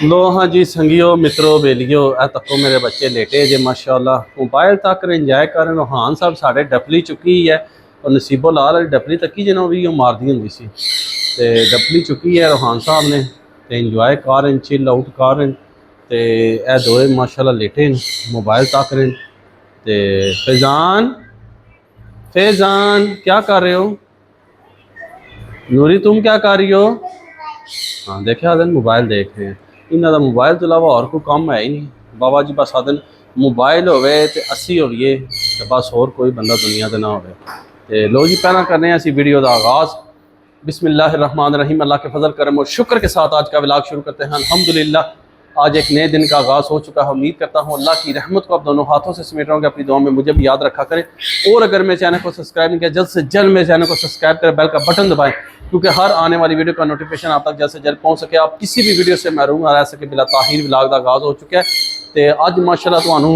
लो हाँ जी संगियो मित्रों बेलियो ए तको मेरे बच्चे लेटे जे माशाअल्लाह मोबाइल तक इंजॉय कर रोहान साहब साढ़े डफली चुकी है और नसीबो लाल वाली डफली तकी जिन्हों भी मारदी होंगी सी ते डफली चुकी है रोहान साहब ने ते इंजॉय कर चिल आउट कर ते ए दोए माशाअल्लाह लेटे मोबाइल तक रहे ते फैजान फैजान क्या कर रहे हो नूरी तुम क्या कर रही हो। हाँ देखे आदन मोबाइल देख रहे हैं इन्हों का मोबाइल तो इलावा और कोई काम है ही नहीं। बाबा जी बस आदन मोबाइल होवे ते असी होइए ते बस और कोई बंदा दुनिया ते ना होवे। ते लो जी पहला करने हैं वीडियो का आगाज़ बिस्मिल्लाहिर्रहमानिर्रहीम। अल्लाह के फजल करम और शुक्र के साथ आज का व्लॉग शुरू करते हैं। अल्हम्दुलिल्लाह आज एक नए दिन का आगाज़ हो चुका है। उम्मीद करता हूँ अल्लाह की रहमत को आप दोनों हाथों से समेट रहा हूँ। अपनी दुआ में मुझे भी याद रखा करें और अगर मेरे चैनल को सब्सक्राइब नहीं किया जल्द से जल्द मेरे चैनल को सब्सक्राइब करें, बेल का बटन दबाएं क्योंकि हर आने वाली वीडियो का नोटिफिकेशन आप तक जल्द से जल्द पहुँच सके। आप किसी भी वीडियो से महरूम ना रह सके। बिला ताहिर व्लॉग का आगाज़ हो चुका है तो अज माशाअल्लाह तुहानू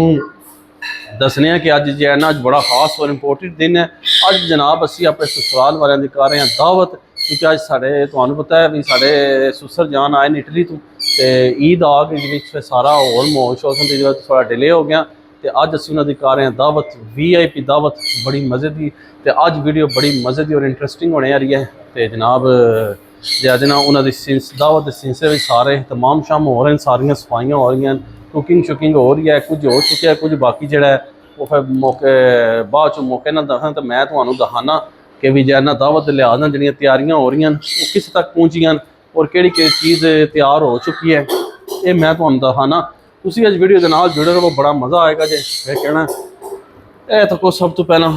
दसने कि अज जो है ना अज बड़ा खास और इंपोर्टेंट दिन है। अज जनाब असी अपने ससुराल वाले की कर रहे हैं दावत क्योंकि अज साढ़े तुहानू पता है भी साढ़े सुसर जान आए इटली तो ईद आ गई सारा होर माहौल शोल थोड़ा डिले हो गया तो अज असी उन्होंने कर रहे हैं दावत VIP दावत बड़ी मज़े की। तो अज वीडियो बड़ी मज़े की और इंटरस्टिंग होने वाली है। तो जनाब अज ना उन्होंने दावत के सिलसिले में सारे तमाम शाम हो रहे हैं, सारिया सफाइयाँ हो रही हैं, कुकिंग शुकिंग हो रही है, कुछ हो चुका है, कुछ बाकी जो है वो फिर मौके बाद चो मौके ना दसा तो मैं तुम्हें दखाना कि भी जो ना दावत लिहाज ना जी तैयारियां हो रही वो किस तक पहुँचियां और कि चीज़ तैयार हो चुकी है ये मैं तुम्हें दखाना। तुम अज वीडियो के नाल जुड़े रहो बड़ा मज़ा आएगा जे फिर कहना यह तो कुछ सब तो पहला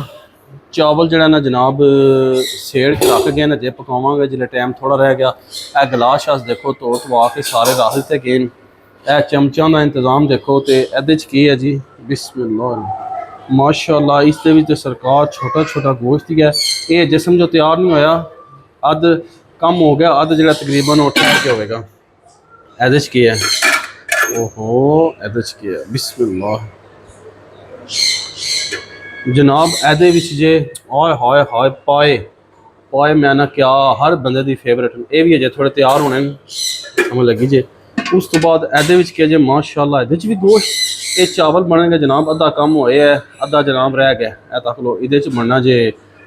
चावल जरा ना जनाब सेड़ के रख गए ना जे पकावे जिले टाइम थोड़ा रह गया। यह गिलास शास देखो धो धवा के सारे रख दिते गए। यह चमचों का इंतज़ाम देखो तो ये है जी बिस्मिल्लाह माशाअल्लाह। इस तो सरकार छोटा छोटा गोश्त ही है ये जिसम जो तैयार नहीं होया अद कम हो गया अद जो तकरीबन वो ठहर के होगा। ये है ओहो ये बिस्मिल्लाह जनाब ए जे हाय हाय हाय पाए पाए मैं ना क्या हर बंदे की फेवरेट ये भी अजे थोड़े तैयार होने समझ लगी जे। उस तो बाद ए जे माशाअल्लाह भी गोश्त ये चावल बनेगा जनाब अद्धा कम होए है अद्धा जनाब रह गया है तक लो ये बनना जे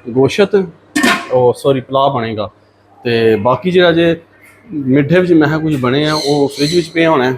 गोश्त और सॉरी पुलाव बनेगा। तो बाकी जो जे मिठे में मैं कुछ बने हैं वो फ्रिज में पे होना है।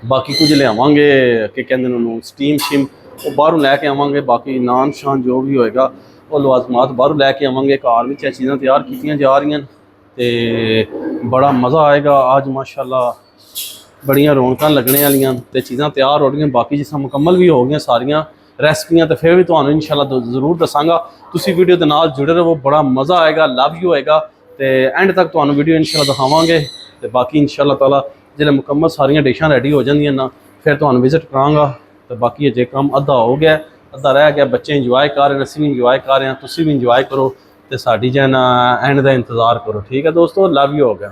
बाकी कुछ लियावांगे कि कहते उन्होंने स्टीम शीम वो बाहरों लैके आवांगे। बाकी नान शान जो भी होएगा वो लवाजमात बाहरों लैके आवांगे। घर में चीज़ां तैयार की जा रही तो बड़ा मज़ा आएगा। आज माशाअल्लाह बड़ियां रौनक लगने वालियां तो चीज़ां तैयार हो रही। बाकी जिस मुकम्मल भी हो गई सारियां रेसिपियां तो फिर भी तुहानू इंशाअल्लाह ज़रूर दसांगा। तुसी वीडियो के नाल जुड़े रहो बड़ा मज़ा आएगा लव यू होएगा तो एंड तक तुहानू वीडियो इंशाअल्लाह दिखावांगे। तो बाकी इंशाअल्लाह ताला जिले मुकम्मल सारियां डिशां रेडी हो जांदियां ना फिर तुहानू विजिट करांगा। तो बाकी अजे काम अद्धा हो गया अद्धा रह गया बच्चे इंजॉय कर रहे हैं असीं भी इंजॉय कर रहे हैं तुसीं भी इंजॉय करो तो साडी जो है ना एंड का इंतज़ार करो। ठीक है दोस्तों लव यू हो गया।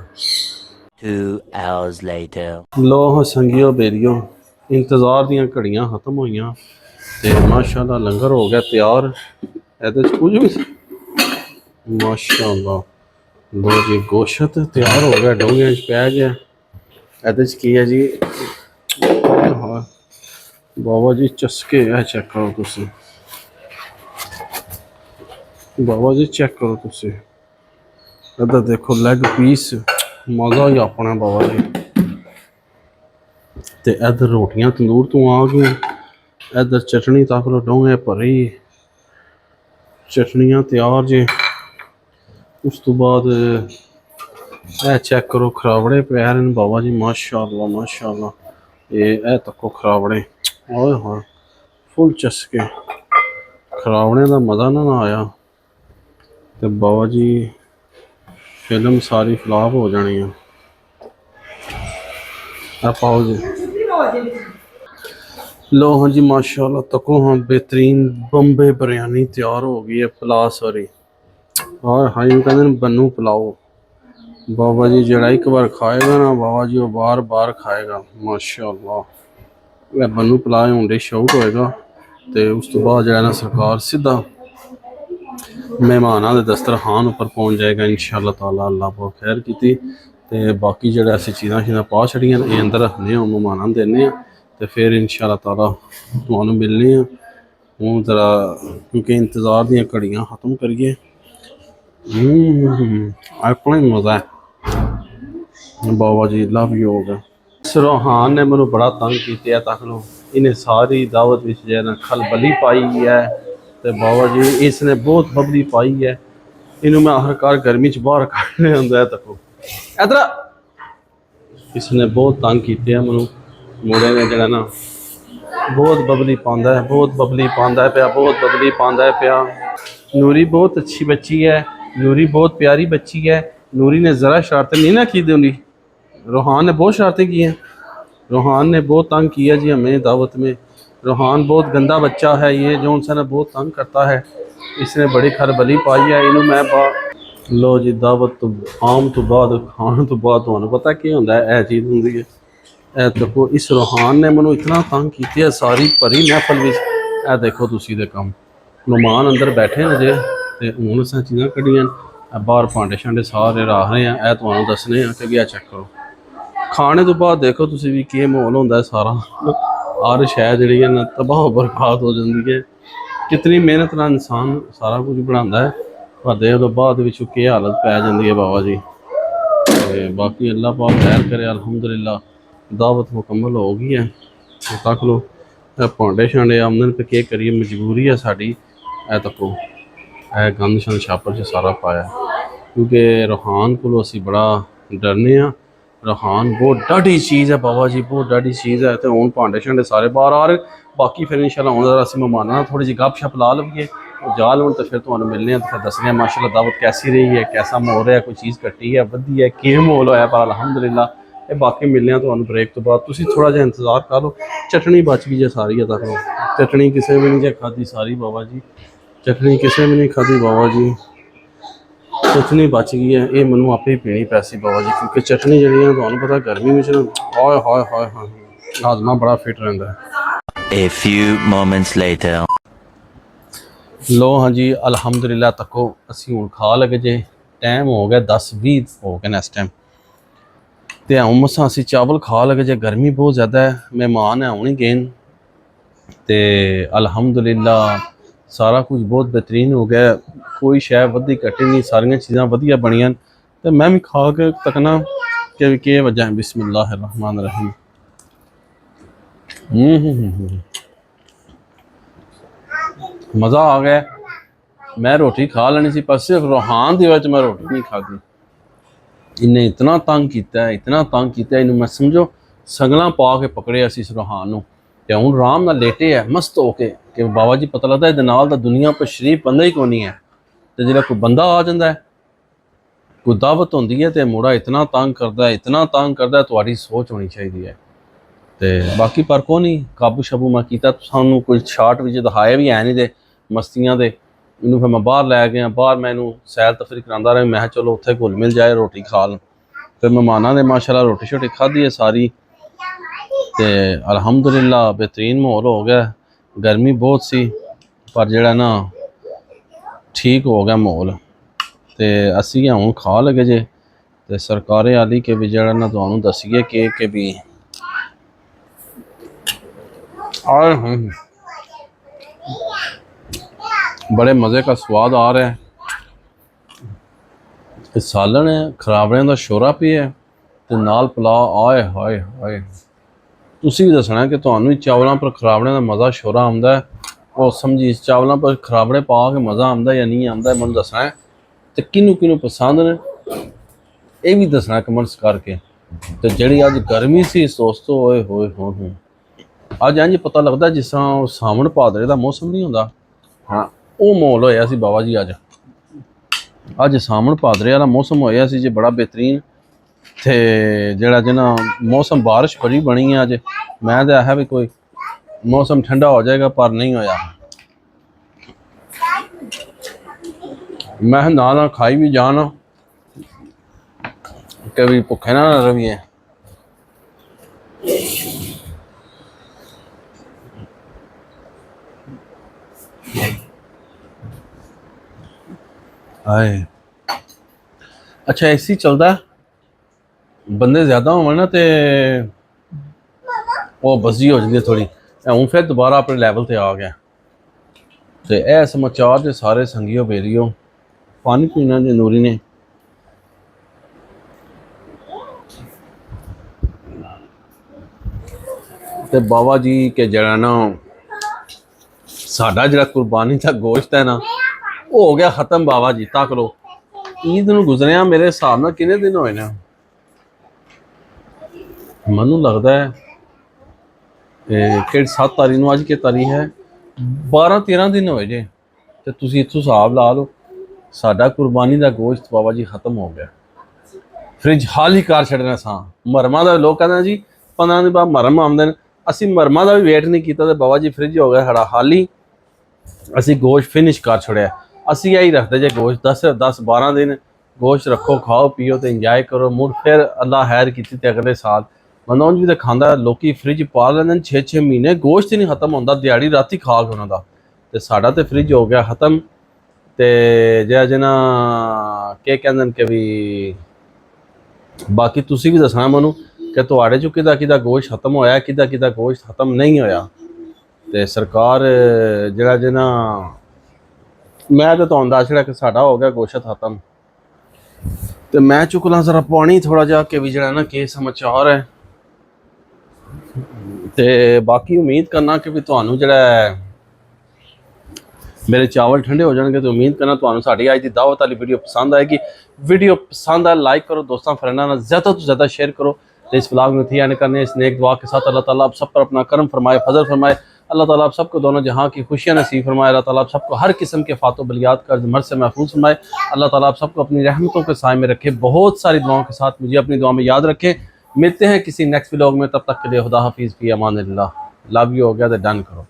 2 hours later लो हाँ संगियो बेरियो इंतज़ार दियां घड़ियां खत्म होइयां ते माशाअल्लाह लंगर हो गया तैयार। ए कुछ भी माशाअल्लाह लो जी गोश्त तैयार हो गया डोंगे पै गया। की है जी हाँ बाबा जी चस्के है चेक करो तुसी बाबा जी चेक करो तुसी इधर देखो लेग पीस मज़ा ही अपना बाबा जी। तो इधर रोटियां तंदूर तो आ गई इधर चटनी तक लो डोंगे भरी चटनियाँ तैयार जे। उस तो बाद ए चेक करो खराबड़े पैर बाबा जी माशाअल्लाह माशाअल्लाह ये तको खराबड़े ओए हाँ फुल चस्के खराबड़े का मज़ा ना आया तो बाबा जी फिल्म सारी फ्लॉप हो जानी है। पाओ जी लो हाँ जी माशाअल्लाह तको हाँ बेहतरीन बम्बे बिरयानी तैयार हो गई है पुलाव सॉरी हाँ हाँ ये कहते बन्नू पुलाओ। बाबा जी जरा एक बार खाएगा ना बाबा जी वो बार बार खाएगा माशाअल्लाह। यह बन्नू पुलाव हूँ डिश आउट होएगा तो उस तो बाद जो है ना सरकार सीधा मेहमाना के दस्तरखान उपर पहुँच जाएगा इंशाअल्लाह ताला। अल्लाह बहुत खैर की ਤੇ ਬਾਕੀ ਜਿਹੜਾ ਅਸੀਂ ਚੀਜ਼ਾਂ ਪਾ ਛੜੀਆਂ ਇਹ ਅੰਦਰ ਰੱਖਦੇ ਹਾਂ, ਮਹਿਮਾਨਾਂ ਨੂੰ ਦਿੰਦੇ ਹਾਂ ਤੇ ਫਿਰ ਇੰਸ਼ਾਅੱਲਾ ਤਾਲਾ ਤੁਹਾਨੂੰ ਮਿਲਨੇ ਆ। ਹੁਣ ਜ਼ਰਾ ਕਿਉਂਕਿ ਇੰਤਜ਼ਾਰ ਦੀਆਂ ਘੜੀਆਂ ਖਤਮ ਕਰੀਏ। ਆਪਣਾ ਹੀ ਮਜ਼ਾ ਹੈ। ਬਾਬਾ ਜੀ ਲਵ ਯੂ ਹੋ ਗਿਆ। ਸਰੋਹਾਨ ਨੇ ਮੈਨੂੰ ਬੜਾ ਤੰਗ ਕੀਤਾ ਤੱਕ ਨੂੰ, ਇਹਨੇ ਸਾਰੀ ਦਾਵਤ ਵਿੱਚ ਜਿਹੜਾ ਖਲਬਲੀ ਪਾਈ ਹੈ ਤੇ ਬਾਬਾ ਜੀ ਇਸ ਨੇ ਬਹੁਤ ਬਬਲੀ ਪਾਈ ਹੈ। ਇਹਨੂੰ ਮੈਂ ਆਖਰਕਾਰ ਗਰਮੀ ਚ ਬਾਹਰ ਕੱਢ ਲਿਆ ਹੁੰਦਾ ਤੱਕੋ ਇਧਰ। ਇਸ ਨੇ ਬਹੁਤ ਤੰਗ ਕੀਤੇ ਮੈਨੂੰ, ਮੁੰਡੇ ਨੇ ਜਿਹੜਾ ਨਾ ਬਹੁਤ ਬਬਲੀ ਪਾਉਂਦਾ ਹੈ, ਬਹੁਤ ਬਬਲੀ ਪਾਉਂਦਾ ਪਿਆ, ਬਹੁਤ ਬਬਲੀ ਪਾਉਂਦਾ ਪਿਆ। ਨੂਰੀ बहुत अच्छी बच्ची है, नूरी बहुत प्यारी बच्ची है। नूरी ने ज़रा शरारतें नहीं ना की होंगी, रूहान ने बहुत शरारतें की हैं। रूहान ने बहुत तंग किया जी हमें दावत में। रूहान बहुत गंदा बच्चा है, ये जो उनसे ना बहुत तंग करता है। इसने बड़ी खरबली पाई है। इनू मैं लो जी दावत तो आम तो बाद खाने तो बाद तुहानू पता की होंदा है, यह चीज़ होंदी है। ਇਹ ਦੇਖੋ ਇਸ ਰੂਹਾਨ ਨੇ ਮੈਨੂੰ ਇਤਨਾ ਤੰਗ ਕੀਤਾ ਸਾਰੀ ਭਰੀ ਮਹਿਫਲ ਵਿੱਚ। ਇਹ ਦੇਖੋ ਤੁਸੀਂ ਦੇ ਕੰਮ, ਮਹਿਮਾਨ ਅੰਦਰ ਬੈਠੇ ਨੇ ਜੇ ਤੇ ਹੁਣ ਅਸਾਂ ਚੀਜ਼ਾਂ ਕੱਢੀਆਂ, ਬਾਹਰ ਭਾਂਡੇ ਛਾਂਡੇ ਸਾਰੇ ਰੱਖ ਰਹੇ ਆ। ਇਹ ਤੁਹਾਨੂੰ ਦੱਸਣੇ ਆ ਕਿ ਗਿਆ ਚੈੱਕ ਕਰੋ। ਖਾਣੇ ਤੋਂ ਬਾਅਦ ਦੇਖੋ ਤੁਸੀਂ ਵੀ ਕੀ ਮਾਹੌਲ ਹੁੰਦਾ ਸਾਰਾ। ਹਰ ਸ਼ੈ ਜਿਹੜੀ ਹੈ ਨਾ ਤਬਾਹ ਬਰਬਾਦ ਹੋ ਜਾਂਦੀ ਹੈ। ਕਿਤਨੀ ਮਿਹਨਤ ਨਾਲ ਇਨਸਾਨ ਸਾਰਾ ਕੁਝ ਬਣਾਉਂਦਾ ਹੈ, ਪਰ ਦੇਖ ਲਓ ਬਾਅਦ ਵਿੱਚ ਕੀ ਹਾਲਤ ਪੈ ਜਾਂਦੀ ਹੈ ਬਾਬਾ ਜੀ। ਤੇ ਬਾਕੀ ਅੱਲਾਹ ਪਾਕ ਖੈਰ ਕਰੇ। ਅਲਹਮਦੁਲਿल्लाह दावत मुकम्मल हो गई है। तक लो भांडे छांडे आमदन पे के करिए, मजबूरी है साड़ी। ए तको ए गंद शंद छापर च सारा पाया, क्योंकि रूहान को असी बड़ा डरने हाँ। रूहान बहुत डाढ़ी चीज़ है बाबा जी, बहुत डाढ़ी चीज़ है। तो हूँ भांडे छांडे सारे बाहर आ रहे, बाकी फिर इंशाल्लाह हूँ जरा असी मेहमानों थोड़ी जी गप शप ला लवीए जा लवन तो फिर तुहानू मिलने तो फिर दसने माशाल्लाह दावत कैसी रही है, कैसा माहौल है, कोई चीज़ कट्टी है वधी है, कि माहौल होया। पर अलहमदुलिल्लाह ਇਹ ਬਾਕੀ ਮਿਲਨੇ ਆ ਤੁਹਾਨੂੰ ਬ੍ਰੇਕ ਤੋਂ ਬਾਅਦ। ਤੁਸੀਂ ਥੋੜਾ ਜਿਹਾ ਇੰਤਜ਼ਾਰ ਕਰ ਲਓ। ਚਟਣੀ ਬਚ ਗਈ ਜੇ ਸਾਰੀ ਅਦਾ ਕਰੋ। ਚਟਣੀ ਕਿਸੇ ਵੀ ਨਹੀਂ ਜੇ ਖਾਦੀ ਸਾਰੀ ਬਾਬਾ ਜੀ, ਚਟਣੀ ਕਿਸੇ ਵੀ ਨਹੀਂ ਖਾਦੀ ਬਾਬਾ ਜੀ। ਚਟਣੀ ਬਚ ਗਈ ਹੈ, ਇਹ ਮੈਨੂੰ ਆਪੇ ਹੀ ਪੀਣੀ ਪੈਸੀ ਬਾਬਾ ਜੀ, ਕਿਉਂਕਿ ਚਟਣੀ ਜਿਹੜੀ ਹੈ ਤੁਹਾਨੂੰ ਪਤਾ ਗਰਮੀ ਵਿੱਚ ਹਾਏ ਹਾਏ ਹਾਏ ਹਾਏ ਹਾਜ਼ਮਾ ਬੜਾ ਫਿੱਟ ਰਹਿੰਦਾ ਹੈ। A few moments later. ਲੋ ਹਾਂਜੀ ਅਲਹਮਦੁਲਿल्लाह ਤੱਕੋ ਅਸੀਂ ਹੁਣ ਖਾ ਲਗੇ ਜੇ। ਟਾਈਮ ਹੋ ਗਿਆ 10:20 ਹੋ ਗਏ ਨੇ ਇਸ ਟਾਈਮ ਤੇ ਹੁਣ ਮਸਾਂ ਅਸੀਂ ਚਾਵਲ ਖਾ ਲਗੇ ਜੇ। ਗਰਮੀ ਬਹੁਤ ਜ਼ਿਆਦਾ ਹੈ, ਮਹਿਮਾਨ ਹੈ ਆਉਣੇ ਗਏ ਤੇ ਅਲਹਮਦੁਲਿल्लाह ਸਾਰਾ ਕੁਝ ਬਹੁਤ ਬਿਹਤਰੀਨ ਹੋ ਗਿਆ। ਕੋਈ ਸ਼ੈ ਵੱਧੀ ਘਟੀ ਨਹੀਂ, ਸਾਰੀਆਂ ਚੀਜ਼ਾਂ ਵਧੀਆ ਬਣੀਆਂ ਤੇ ਮੈਂ ਵੀ ਖਾ ਕੇ ਤੱਕਣਾ ਕਿ ਕੀ ਵਜ੍ਹਾ ਹੈ। ਬਿਸਮਿल्लाह रहमान रहीम। मज़ा आ गया। मैं रोटी खा लेनी सी, पर सिर्फ रूहान की वजह से मैं रोटी नहीं खाती। इन्हें इतना तंग किया, इतना तंग किया, इन्हें मैं समझो संगलां पा के पकड़िया इस रूहान नूं ते हुण आराम नाल लेटे है मस्त होके कि बाबा जी पता लगता है नाल दा दुनिया पर शरीफ बंदा ही कोई नहीं है। तो जो कोई बंदा आ जाता है, कोई दावत होंदी है तो मुड़ा इतना तंग करता है, इतना तंग करता है। तुहाडी सोच होनी चाहिए है। तो बाकी पर को नहीं काबू शाबू मैं किया। सानू कोई शार्ट विच दिखाए भी है नहीं दे मस्तियां दे। इनू फिर मैं बाहर लै गया, बाहर मैं इनू सैर तफरी करांदा रहा। मैं चलो उत्थे घुल मिल जाए, रोटी खा ल। फिर मेहमानां ने माशाल्लाह रोटी शोटी खाधी है सारी ते अल्हम्दुलिल्लाह बेहतरीन माहौल हो गया। गर्मी बहुत सी पर जिहड़ा ना ठीक हो गया माहौल। ते असी हुण खा लगे जे ते सरकारे आली के भी जिहड़ा ना तुहानू दसीए कि भी बड़े मज़े का स्वाद आ रहा है। इस सालन है खराबड़ियां का शोरा भी है तो नाल पुलाव। आए हाय हाय तुसी भी दसना कि तुहानू चावलों पर खराबड़ियां का मज़ा शोरा आंदा है, और समझी चावलों पर खराबड़े पा के मज़ा आंदा या नहीं आंदा है। मैं दसना है तो किनू किनू पसंद ने ये भी दसना कमेंट्स करके। तो जी अज गर्मी सी दोस्तों होए होए हो अज इंज पता लगता जिस तरह सावन भादरे का मौसम नहीं होंदा, हाँ वो माहौल होया सी बाबा जी। अज सावन भादरे वाला मौसम होया सी जी बड़ा बेहतरीन। ते जिहड़ा जना मौसम बारिश बड़ी बनी है अज। मैं तो आया भी कोई मौसम ठंडा हो जाएगा पर नहीं होया। मैं ना खाई भी जाना कभी भुखे ना रहिए। आए अच्छा ऐसी चलता है ਬੰਦੇ ਜ਼ਿਆਦਾ ਹੋਣ ਨਾ ਤੇ ਉਹ ਬਸੀ ਹੋ ਜਾਂਦੀ ਥੋੜੀ। ਹੁਣ ਫਿਰ ਦੁਬਾਰਾ ਆਪਣੇ ਲੈਵਲ ਤੇ ਆ ਗਿਆ। ਤੇ ਇਹ ਸਮਾਚਾਰ ਦੇ ਸਾਰੇ ਸੰਗੀਓ ਬੇਰੀਓ ਪਾਣੀ ਪੀਣਾ ਦੇ ਨੂਰੀ ਨੇ ਤੇ ਬਾਬਾ ਜੀ ਕੇ ਜਿਹੜਾ ਨਾ ਸਾਡਾ ਜਿਹੜਾ ਕੁਰਬਾਨੀ ਦਾ ਗੋਸ਼ਤ ਹੈ ਨਾ ਉਹ ਹੋ ਗਿਆ ਖਤਮ। ਬਾਬਾ ਜੀ ਤੱਕ ਲੋ ਈਦ ਨੂੰ ਗੁਜ਼ਰਿਆ ਮੇਰੇ ਹਿਸਾਬ ਨਾਲ ਕਿੰਨੇ ਦਿਨ ਹੋਏ ਨੇ, ਮੈਨੂੰ ਲੱਗਦਾ ਹੈ ਕਿ 7 ਤਾਰੀਖ ਨੂੰ, ਅੱਜ ਕੀ ਤਾਰੀਖ ਹੈ, 12-13 ਦਿਨ ਹੋਏ ਜੇ। ਤੇ ਤੁਸੀਂ ਇੱਥੋਂ ਹਿਸਾਬ ਲਾ ਲਓ ਸਾਡਾ ਕੁਰਬਾਨੀ ਦਾ ਗੋਸ਼ਤ ਬਾਬਾ ਜੀ ਖਤਮ ਹੋ ਗਿਆ। ਫ੍ਰਿਜ ਹਾਲ ਹੀ ਕਰ ਛੱਡਣਾ ਸਾਂ। ਮਰਮਾਂ ਦਾ ਲੋਕ ਕਹਿੰਦੇ ਜੀ 15 ਦਿਨ ਬਾਅਦ ਮਰਮ ਆਉਂਦੇ ਨੇ, ਅਸੀਂ ਮਰਮਾਂ ਦਾ ਵੀ ਵੇਟ ਨਹੀਂ ਕੀਤਾ ਤੇ ਬਾਬਾ ਜੀ ਫ੍ਰਿਜ ਹੋ ਗਿਆ ਸਾਡਾ ਹਾਲੀ। ਅਸੀਂ ਗੋਸ਼ਤ ਫਿਨਿਸ਼ ਕਰ ਛੜਿਆ। ਅਸੀਂ ਇਹੀ ਰੱਖਦੇ ਜੇ ਗੋਸ਼ਤ 10-12 ਦਿਨ ਗੋਸ਼ਤ ਰੱਖੋ, ਖਾਓ ਪੀਓ ਤੇ ਇੰਜੋਏ ਕਰੋ। ਮੁੜ ਫਿਰ ਅੱਲਾ ਹੈਰ ਕੀਤੀ ਤੇ ਅਗਲੇ ਸਾਲ ਬੰਦਾ ਉਂਝ ਵੀ ਤਾਂ ਖਾਂਦਾ। ਲੋਕੀ ਫ੍ਰਿਜ ਪਾ ਲੈਂਦੇ ਨੇ 6-6 ਮਹੀਨੇ, ਗੋਸ਼ਤ ਹੀ ਨਹੀਂ ਖਤਮ ਹੁੰਦਾ, ਦਿਹਾੜੀ ਰਾਤੀ ਖਾ ਕੇ ਉਹਨਾਂ ਦਾ। ਤੇ ਸਾਡਾ ਤੇ ਫ੍ਰਿਜ ਹੋ ਗਿਆ ਖਤਮ। ਤੇ ਜਿਹੜਾ ਜਿਹਨਾਂ ਕੀ ਕਹਿੰਦੇ ਨੇ ਕਿ ਵੀ ਬਾਕੀ ਤੁਸੀਂ ਵੀ ਦੱਸਣਾ ਮੈਨੂੰ ਕਿ ਤੁਹਾਡੇ ਚੋਂ ਕਿਹਦਾ ਗੋਸ਼ਤ ਖਤਮ ਹੋਇਆ, ਕਿਹਦਾ ਗੋਸ਼ਤ ਖਤਮ ਨਹੀਂ ਹੋਇਆ। ਤੇ ਸਰਕਾਰ ਜਿਹੜਾ ਜਿਹਨਾਂ ਮੈਂ ਤਾਂ ਤੁਹਾਨੂੰ ਦੱਸ ਰਿਹਾ ਕਿ ਸਾਡਾ ਹੋ ਗਿਆ ਗੋਸ਼ਤ ਖਤਮ। ਤੇ ਮੈਂ ਚੁੱਕ ਲਾਂ ਜ਼ਰਾ ਪਾਣੀ ਥੋੜਾ ਜਿਹਾ ਕਿ ਵੀ ਜਿਹੜਾ ਨਾ ਕੀ ਸਮਾਚਾਰ ਹੈ। ਤੇ ਬਾਕੀ ਉਮੀਦ ਕਰਨਾ ਕਿ ਵੀ ਤੁਹਾਨੂੰ ਜਿਹੜਾ ਮੇਰੇ ਚਾਵਲ ਠੰਡੇ ਹੋ ਜਾਣਗੇ ਤੇ ਉਮੀਦ ਕਰਨਾ ਤੁਹਾਨੂੰ ਸਾਡੀ ਅੱਜ ਦੀ ਦਾਵਤ ਵਾਲੀ ਵੀਡੀਓ ਪਸੰਦ ਆਏਗੀ। ਵੀਡੀਓ पसंद आए लाइक करो, दोस्तों फ्रेंडों ने ज़्यादा तो ज़्यादा शेयर करो। तो इस व्लॉग में थी आने करने इस नेक दुआ के साथ अल्लाह ताला आप सब पर अपना करम फरमाए, फजल फरमाए। अल्लाह ताला आप सबको दोनों जहाँ की खुशियाँ नसीब फरमाए। अल्लाह ताला आप सबको हर किस्म के फातो बलियात कर्ज मर से महफूज फरमाए। अल्लाह ताला आप सबको अपनी रहमतों के साए में रखे। बहुत सारी दुआओं के साथ मुझे अपनी दुआ में याद रखें। मिलते हैं किसी नेक्स्ट व्लॉग में, तब तक के लिए खुदा हाफिज़, फी अमान अल्लाह। लव यू हो गया तो डन करो।